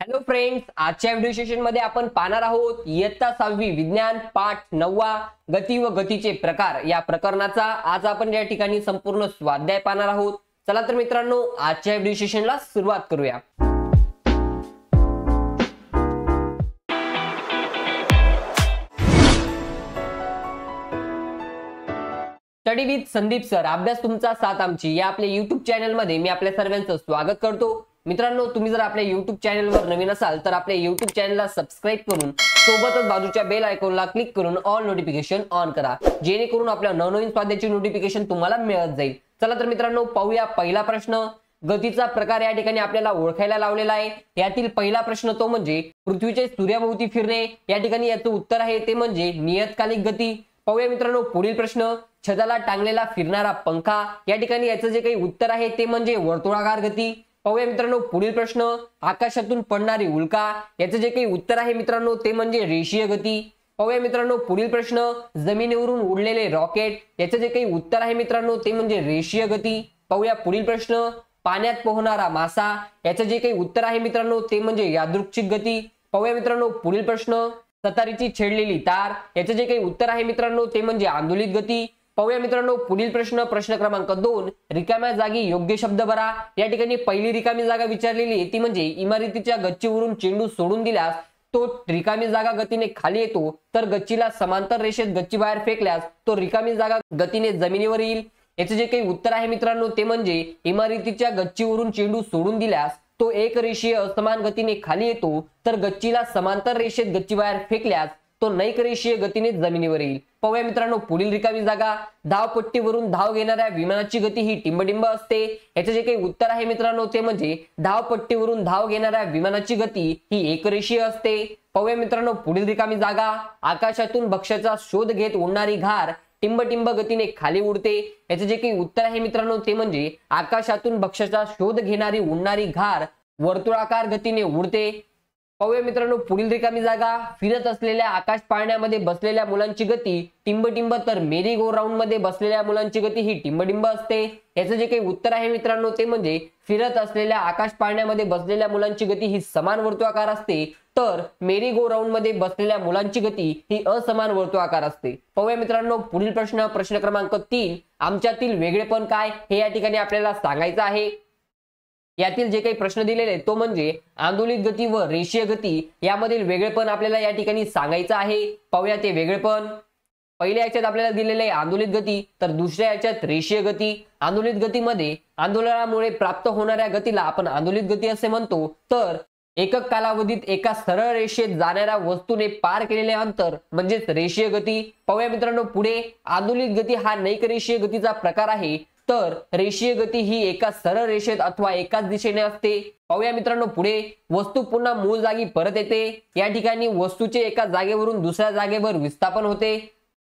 Hello friends, आजच्या video session मध्ये आपण पाहणार आहोत इयत्ता 6वी विज्ञान पाठ 9 गती व गतीचे प्रकार या प्रकरणाचा आज आपण या ठिकाणी संपूर्ण स्वाध्याय पाहणार आहोत। चला तर मित्रांनो, आजच्या व्हिडिओ सेशनला सुरुवात करूया। स्टडी विथ संदीप सर, अभ्यास तुमचा साथ आमची या आपल्या YouTube चॅनल मध्ये मी आपल्या सर्वांचं स्वागत करतो। मित्रांनो, तुम्ही जर आपल्या YouTube चॅनलवर नवीन असाल तर आपल्या YouTube चॅनलला सबस्क्राइब करून सोबतच बाजूच्या बेल आयकॉनला क्लिक करून ऑल नोटिफिकेशन ऑन करा, जेणेकरून आपल्या नवनवीन स्वाध्यायाची नोटिफिकेशन तुम्हाला मिळत जाईल। चला तर मित्रांनो, पाहूया पहिला प्रश्न। गतीचा प्रकार या ठिकाणी आपल्याला ओळखायला लावलेला आहे। यातील पहिला प्रश्न तो म्हणजे पृथ्वीचे सूर्याभोवती फिरणे। या ठिकाणी याचं उत्तर आहे ते म्हणजे नियतकालिक गती। पाहूया मित्रांनो पुढील प्रश्न। छताला टांगलेला फिरणारा पंखा। या ठिकाणी याचं जे काही उत्तर आहे ते म्हणजे वर्तुळाकार गती। पाहूया मित्रांनो पुढील प्रश्न। आकाशातून पडणारी उल्का। याचं जे काही उत्तर आहे मित्रांनो ते म्हणजे रेषीय गती। पाहूया मित्रांनो पुढील प्रश्न। जमिनीवरून उडलेले रॉकेट। याचं जे काही उत्तर आहे मित्रांनो ते म्हणजे रेषीय गती। पाहूया पुढील प्रश्न। पाण्यात पोहणारा मासा। याचं जे काही उत्तर आहे मित्रांनो ते म्हणजे यादृच्छिक गती। पाहूया मित्रांनो पुढील प्रश्न। सतारीची छेडलेली तार। याचं जे काही उत्तर आहे मित्रांनो ते म्हणजे आंदोलित गती। पाहूया मित्रांनो पुढील प्रश्न। प्रश्न क्रमांक 2। रिकाम्या जागी योग्य शब्द भरा। या ठिकाणी पहिली रिकामी जागा विचारलेली आहे ती म्हणजे इमारतीच्या गच्चीवरून चेंडू सोडून दिल्यास तो रिकामी जागा गतीने खाली येतो, तर गच्चीला समांतर रेषेत गच्ची बाहेर फेकल्यास तो रिकामी जागा गतीने जमिनीवर येईल। याचे जे काही उत्तर आहे मित्रांनो ते म्हणजे इमारतीच्या गच्चीवरून चेंडू सोडून दिल्यास तो एक रेषीय असमान गतीने खाली येतो, तर गच्चीला समांतर रेषेत गच्ची बाहेर फेकल्यास तो नैक रेषीय गतीने जमिनीवर येईल। पाहूया मित्रांनो पुढील रिकामी जागा। धावपट्टीवरून धाव घेणाऱ्या विमानाची गती ही टिंबटिंब असते। याचे जे काही उत्तर आहे मित्रांनो ते म्हणजे धावपट्टीवरून धाव घेणाऱ्या विमानाची गती ही एकरेषीय असते। पाहूया मित्रांनो पुढील रिकामी जागा। आकाशातून भक्ष्याचा शोध घेत उडणारी घार टिंबटिंब गतीने खाली उडते। याचे जे काही उत्तर आहे मित्रांनो ते म्हणजे आकाशातून भक्ष्याचा शोध घेणारी उडणारी घार वर्तुळाकार गतीने उडते। पाहूया मित्रांनो पुढील रिकामी जागा। फिरत असलेल्या आकाश पाळण्यामध्ये बसलेल्या मुलांची गती टिंबटिंब, तर मेरी गो राऊंड मध्ये बसलेल्या मुलांची गती ही टिंबटिंब असते। याचं जे काही उत्तर आहे मित्रांनो ते म्हणजे फिरत असलेल्या आकाश पाळण्यामध्ये बसलेल्या मुलांची गती ही समान वर्तुळाकार असते, तर मेरी गो राऊंड मध्ये बसलेल्या मुलांची गती ही असमान वर्तुळाकार असते। पाहूया मित्रांनो पुढील प्रश्न। प्रश्न क्रमांक 3। आमच्यातील वेगळेपण काय हे या ठिकाणी आपल्याला सांगायचं आहे। यातील जे काही प्रश्न दिलेले तो म्हणजे आंदोलित गती व रेषीय गती यामधील वेगळेपण आपल्याला या ठिकाणी सांगायचं आहे। पाहूया ते वेगळेपण। पहिल्या याच्यात आपल्याला दिलेले आहे आंदोलित गती, तर दुसऱ्या याच्यात रेषीय गती। आंदोलित गतीमध्ये आंदोलनामुळे प्राप्त होणाऱ्या गतीला आपण आंदोलित गती असे म्हणतो, तर एकक कालावधीत एका सरळ रेषेत जाणाऱ्या वस्तूने पार केलेले अंतर म्हणजेच रेषीय गती। पाहूया मित्रांनो पुढे। आंदोलित गती हा नैक रेषीय गतीचा प्रकार आहे, तर रेषीय गती ही एका सरळ रेषेत अथवा एकाच दिशेने असते। पाहूया मित्रांनो पुढे। वस्तू पुन्हा मूळ जागी परत येते। या ठिकाणी वस्तूचे एका जागेवरून दुसऱ्या जागेवर विस्थापन होते।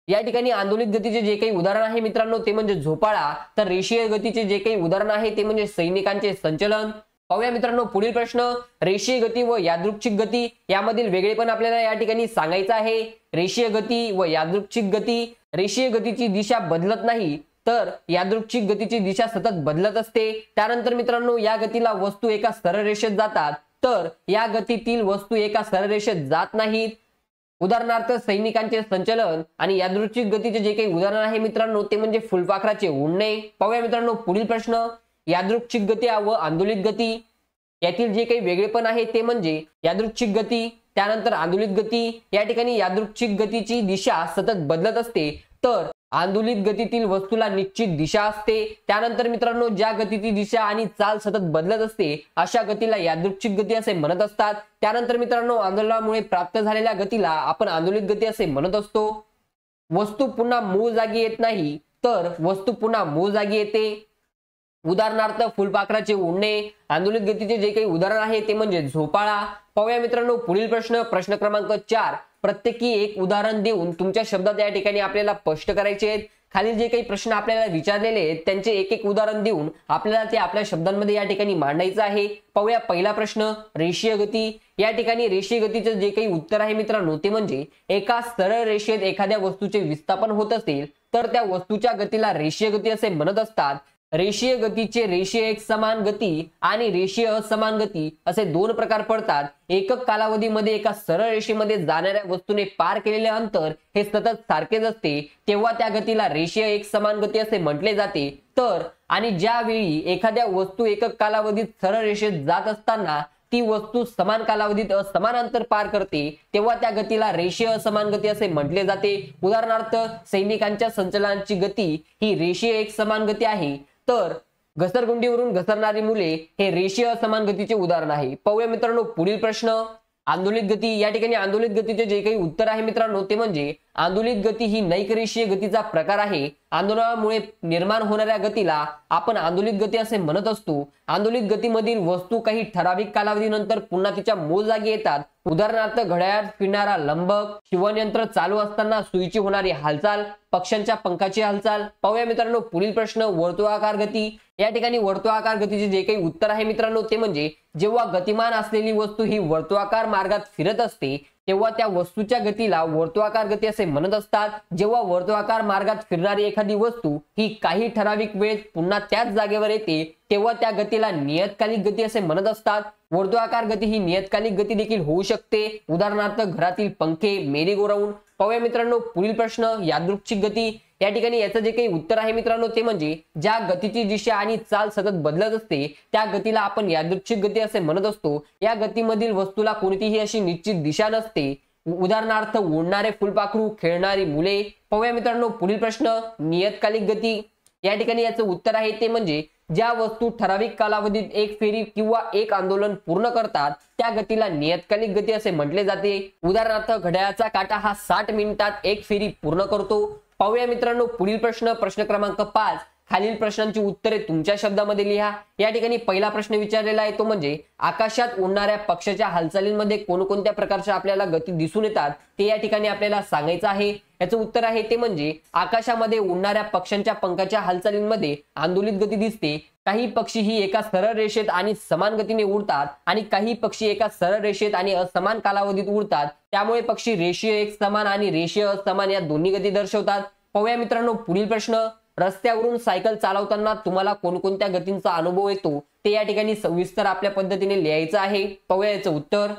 या ठिकाणी आंदोलित गतीचे जे काही उदाहरण आहे मित्रांनो ते म्हणजे झोपाळा, तर रेषीय गतीचे जे काही उदाहरण आहे ते म्हणजे सैनिकांचे संचलन। पाहूया मित्रांनो पुढील प्रश्न। रेषीय गती व यादृच्छिक गती यामधील वेगळेपण आपल्याला या ठिकाणी सांगायचं आहे। रेषीय गती व यादृच्छिक गती। रेषीय गतीची दिशा बदलत नाही, तर यादृच्छिक गतीची दिशा सतत बदलत असते। त्यानंतर मित्रांनो या गतीला वस्तू एका सरळ रेषेत जातात, तर या गतीतील वस्तू एका सरळ रेषेत जात नाहीत। उदाहरणार्थ सैनिकांचे संचलन। आणि यादृच्छिक गतीचे जे काही उदाहरण आहे मित्रांनो ते म्हणजे फुलपाखराचे उडणे। पाहूया मित्रांनो पुढील प्रश्न। यादृच्छिक गती व आंदोलित गती यातील जे काही वेगळेपण आहे ते म्हणजे यादृच्छिक गती त्यानंतर आंदोलित गती। या ठिकाणी यादृच्छिक गतीची दिशा सतत बदलत असते, तर आंदोलित गतीतील वस्तूला निश्चित दिशा असते। त्यानंतर मित्रांनो ज्या गतीची दिशा आणि चाल सतत बदलत असते अशा गतीला यादृच्छिक गती असे म्हणत असतात। त्यानंतर मित्रांनो आंदोलनामुळे प्राप्त झालेल्या गतीला आपण आंदोलित गती असे म्हणत असतो। वस्तू पुन्हा मूळ जागी येत नाही, तर वस्तू पुन्हा मूळ जागी येते। उदाहरणार्थ फुलपाखराचे उडणे। आंदोलित गतीचे जे काही उदाहरण आहे ते म्हणजे झोपाळा। पाहूया मित्रांनो पुढील प्रश्न। प्रश्न क्रमांक 4। प्रत्येकी एक उदाहरण देऊन तुमच्या शब्दात या ठिकाणी आपल्याला स्पष्ट करायचे आहेत। खाली जे काही प्रश्न आपल्याला विचारलेले आहेत त्यांचे एक एक उदाहरण देऊन आपल्याला ते आपल्या शब्दांमध्ये या ठिकाणी मांडायचं आहे। पाहूया पहिला प्रश्न। रेषीय गती। या ठिकाणी रेषीय गतीचे जे काही उत्तर आहे मित्रांनो ते म्हणजे एका सरळ रेषेत एखाद्या वस्तूचे विस्थापन होत असेल तर त्या वस्तूच्या गतीला रेषीय गती असे म्हणत असतात। रेषीय गतीचे रेषीय एकसमान गती आणि रेषीय असमान गती असे दोन प्रकार पडतात। एकक कालावधीमध्ये एका सरळ रेषेमध्ये जाणाऱ्या वस्तूने पार केलेले अंतर हे सतत सारखेच असते तेव्हा त्या गतीला रेषीय एकसमान गती असे म्हटले जाते। तर आणि ज्यावेळी एखाद्या वस्तू एकक कालावधीत सरळ रेषेत जात असताना ती वस्तू समान कालावधीत असमान अंतर पार करते तेव्हा त्या गतीला रेषीय असमान गती असे म्हटले जाते। उदाहरणार्थ सैनिकांच्या संचलनाची गती ही रेषीय एकसमान गती आहे, तर घसरगुंडीवरून घसरणारी मुले हे रेषीय असमान गतीचे उदाहरण आहे। पाहूया मित्रांनो पुढील प्रश्न, आंदोलित गती। या ठिकाणी आंदोलित गतीचे जे काही उत्तर आहे मित्रांनो ते म्हणजे आंदोलित गती ही नैक रेषीय गतीचा प्रकार आहे। आंदोलनामुळे निर्माण होणाऱ्या गतीला आपण आंदोलित गती असे म्हणत असतो। आंदोलित गतीमधील वस्तू काही ठराविक कालावधीनंतर पुन्हा तिच्या मूळ जागी येतात। उदाहरणार्थ घड्याळात फिरणारा लंबक, शिवणयंत्र चालू असताना सुईची होणारी हालचाल, पक्ष्यांच्या पंखाची हालचाल। पाहूया मित्रांनो पुढील प्रश्न, वर्तुळाकार गती। या ठिकाणी वर्तुळाकार गतीचे जे काही उत्तर आहे मित्रांनो ते म्हणजे जेव्हा गतिमान असलेली वस्तू ही वर्तुळाकार मार्गात फिरत असते तेव्हा त्या वस्तूच्या गतीला वर्तुळाकार गती असे म्हणत असतात। जेव्हा वर्तुळाकार मार्गात फिरणारी एखादी वस्तू ही काही ठराविक वेळेत पुन्हा त्याच जागेवर येते तेव्हा त्या गतीला नियतकालिक गती असे म्हणत असतात। वर्तुळाकार गती ही नियतकालिक गती देखील होऊ शकते, उदाहरणार्थ घरातील पंखे, मेरी गो राऊंड। पाहूया मित्रांनो पुढील प्रश्न, यादृच्छिक गती। या ठिकाणी याचं जे काही उत्तर आहे मित्रांनो ते म्हणजे ज्या गतीची दिशा आणि चाल सतत बदलत असते त्या गतीला आपण यादृच्छिक गती असे म्हणत असतो। या गतीमधील वस्तूला कोणतीही अशी निश्चित दिशा नसते, उदाहरणार्थ उडणारे फुलपाखरू, खेळणारी मुले। पाहूया मित्रांनो पुढील प्रश्न, नियतकालिक गती। या ठिकाणी याचं उत्तर आहे ते म्हणजे ज्या वस्तू ठराविक कालावधीत एक फेरी किंवा एक आंदोलन पूर्ण करतात त्या गतीला नियतकालिक गती असे म्हटले जाते। उदाहरणार्थ घड्याळाचा काटा हा 60 मिनिटात एक फेरी पूर्ण करतो। पाहूया मित्रांनो पुढील प्रश्न, प्रश्न क्रमांक 5। खालील प्रश्नांची उत्तरे तुमच्या शब्दामध्ये लिहा। या ठिकाणी पहिला प्रश्न विचारलेला आहे तो म्हणजे आकाशात उडणाऱ्या पक्षाच्या हालचालींमध्ये कोणकोणत्या प्रकारच्या आपल्याला गती दिसून येतात ते या ठिकाणी आपल्याला सांगायचं आहे। याचं उत्तर आहे ते म्हणजे आकाशामध्ये उडणाऱ्या पक्ष्यांच्या पंखाच्या हालचालींमध्ये आंदोलित गती दिसते। काही पक्षी ही एका सरळ रेषेत आणि समान गतीने उडतात आणि काही पक्षी एका सरळ रेषेत आणि असमान कालावधीत उडतात, त्यामुळे पक्षी रेषीय एकसमान आणि रेषीय असमान या दोन्ही गती दर्शवतात। पाहूया मित्रांनो पुढील प्रश्न, रस्त्यावरून सायकल चालवताना तुम्हाला कोणकोणत्या गतींचा अनुभव येतो ते या ठिकाणी सविस्तर आपल्या पद्धतीने लिहायचं आहे। पाहूया याचं उत्तर,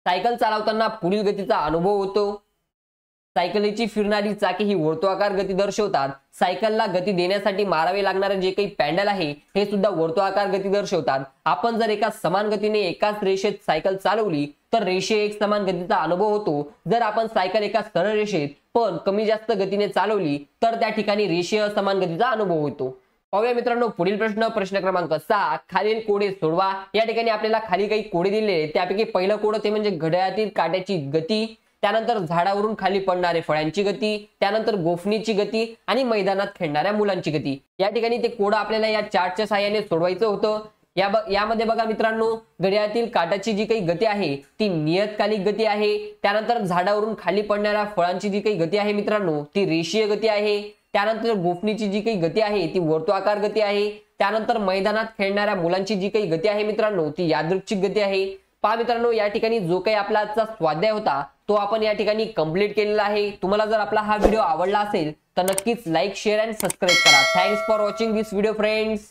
सायकल चालवताना पुढील गतीचा अनुभव होतो। सायकलीची फिरणारी चाके ही वर्तुळाकार गती दर्शवतात। सायकलला गती देण्यासाठी मारावे लागणारे जे काही पॅडल आहे हे सुद्धा वर्तुळाकार गती दर्शवतात। आपण जर एका समान गतीने एकाच रेषेत सायकल चालवली तर रेषीय एकसमान गतीचा अनुभव होतो। जर आपण सायकल एका सरळ रेषेत पण कमी जास्त गतीने चालवली तर त्या ठिकाणी रेषीय असमान गतीचा अनुभव होतो। पाहूया मित्रांनो पुढील प्रश्न, प्रश्न क्रमांक 6। खालील कोडे सोडवा। या ठिकाणी आपल्याला खाली काही कोडे दिलेले, त्यापैकी पहिलं कोड ते म्हणजे घड्याळातील काट्याची गती, त्यानंतर झाडावरून खाली पडणारे फळांची गती, त्यानंतर गोफणीची गती आणि मैदानात खेळणाऱ्या मुलांची गती। या ठिकाणी ते कोड आपल्याला या चार्टच्या सहाय्याने सोडवायचं होतं। यामध्ये बघा मित्रांनो, घड्याळातील काटाची जी काही गती आहे ती नियतकालिक गती आहे। त्यानंतर झाडावरून खाली पडणाऱ्या फळांची जी काही गती आहे मित्रांनो ती रेषीय गती आहे। त्यानंतर गोफणीची जी काही गती आहे ती वर्तुळाकार गती आहे। त्यानंतर मैदानात खेळणाऱ्या मुलांची जी काही गती आहे मित्रांनो ती यादृच्छिक गती आहे। पहा मित्रांनो, या ठिकाणी जो काही आपला आजचा स्वाध्याय होता तो आपण या ठिकाणी कंप्लीट केलेला आहे। तुम्हाला जर आपला हा व्हिडिओ आवडला असेल तर नक्कीच लाईक, शेअर आणि सबस्क्राईब करा। Thanks for watching this video friends.